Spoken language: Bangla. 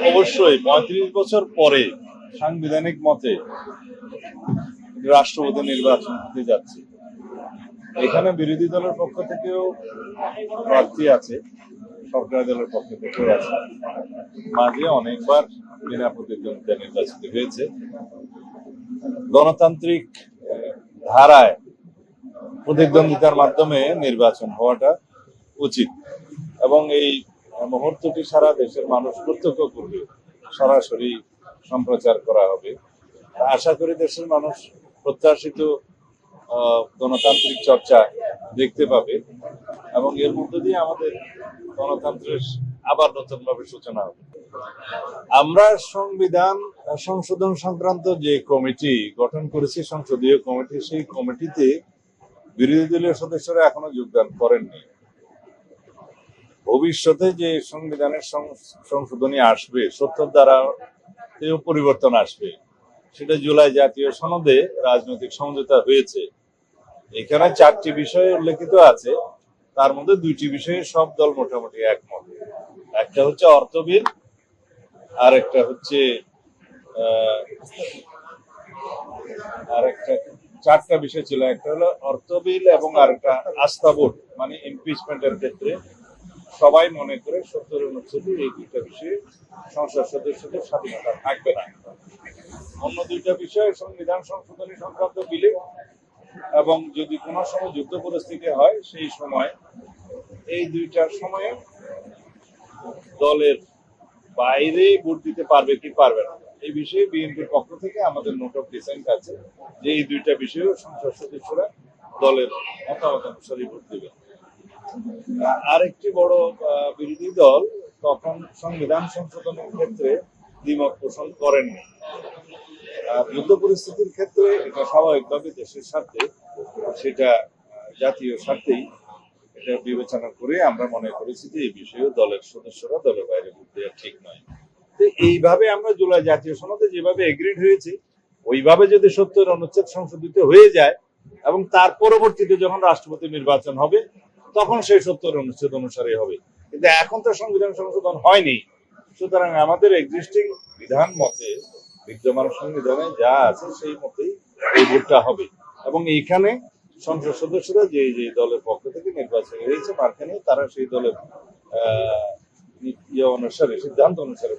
অবশ্যই ৩৫ বছর পরে সাংবিধানিক মতে রাষ্ট্রপতি নির্বাচন হতে যাচ্ছে। এখানে বিরোধী দলের পক্ষ থেকেও প্রার্থী আছে, সরকারি দলের পক্ষ থেকেও আছে। মাঝে অনেকবার বিনা প্রতিদ্বন্দ্বিতা নির্বাচিত হয়েছে। গণতান্ত্রিক ধারায় প্রতিদ্বন্দ্বিতার মাধ্যমে নির্বাচন হওয়াটা উচিত এবং এই মুহূর্তটি সারা দেশের মানুষ প্রত্যক্ষ করবে, সরাসরি সম্প্রচার করা হবে। আশা করি দেশের মানুষ প্রত্যাশিত গণতান্ত্রিক চর্চা দেখতে পাবে এবং এর মধ্য দিয়ে আমাদের গণতন্ত্রের আবার নতুনভাবে সূচনা হবে। আমরা সংবিধান সংশোধন সংক্রান্ত যে কমিটি গঠন করেছি, সংসদীয় কমিটি, সেই কমিটিতে বিরোধী দলীয় সদস্যরা এখনো যোগদান করেননি। ভবিষ্যতে যে সংবিধানের সংশোধনী আসবে, ৭০ ধারাতেও পরিবর্তন আসবে, সেটা জুলাই জাতীয় সনদে রাজনৈতিক সমঝোতা হয়েছে। এখানে 4টি বিষয় উল্লেখিত আছে, তার মধ্যে 2টি বিষয়ে সব দল মোটামুটি একমত। একটা হচ্ছে অর্থ বিল, আর একটা হচ্ছে 4টা বিষয় ছিল। একটা হলো অর্থ বিল এবং আরেকটা আস্থা ভোট, মানে ইমপিচমেন্টের ক্ষেত্রে সবাই মনে করে ৭০ অনুচ্ছেদে এই 2টা বিষয়ে সংসদ সদস্যদের স্বাধীনতা থাকবে না। অন্য 2টা বিষয় সংবিধান সংশোধনী সংক্রান্ত বিলে এবং যদি কোনো সময় যুদ্ধ পরিস্থিতি হয় সেই সময় এই 2টার সময়ে দলের বাইরে ভোট দিতে পারবে কি পারবে না, এই বিষয়ে বিএনপির পক্ষ থেকে আমাদের নোট অফ ডিসেন্ট আছে যে এই 2টা বিষয়েও সংসদ সদস্যরা দলের মতামত অনুসারে ভোট দেবে। আরেকটি বড় বিরোধী দল তখন সংবিধান সংশোধনের ক্ষেত্রে দ্বিমত পোষণ করেননি। যুদ্ধ পরিস্থিতির ক্ষেত্রে এটা স্বাভাবিকভাবে দেশের স্বার্থে, সেটা জাতীয় স্বার্থেই এটা বিবেচনা করে আমরা মনে করেছি যে এই বিষয়ে দলের সদস্যরা দলের বাইরে ভোট দেওয়া ঠিক নয়। তো এইভাবে আমরা জুলাই জাতীয় সনদে যেভাবে এগ্রিড হয়েছি, ওইভাবে যদি ৭০ অনুচ্ছেদ সংশোধিত হয়ে যায় এবং তার পরবর্তীতে যখন রাষ্ট্রপতি নির্বাচন হবে তখন সেই ৭০ অনুচ্ছেদ অনুসারে হবে। কিন্তু এখন তো সংবিধান সংশোধন হয়নি, সুতরাং আমাদের এক্সিস্টিং বিধান মতে, বিদ্যমান সংবিধানে যা আছে সেই মতেই এই ভোটটা হবে এবং এইখানে সংসদ সদস্যরা যে যে দলের পক্ষ থেকে নির্বাচন হয়েছে মার্কা নিয়ে, তারা সেই দলের অনুসারে, সিদ্ধান্ত অনুসারে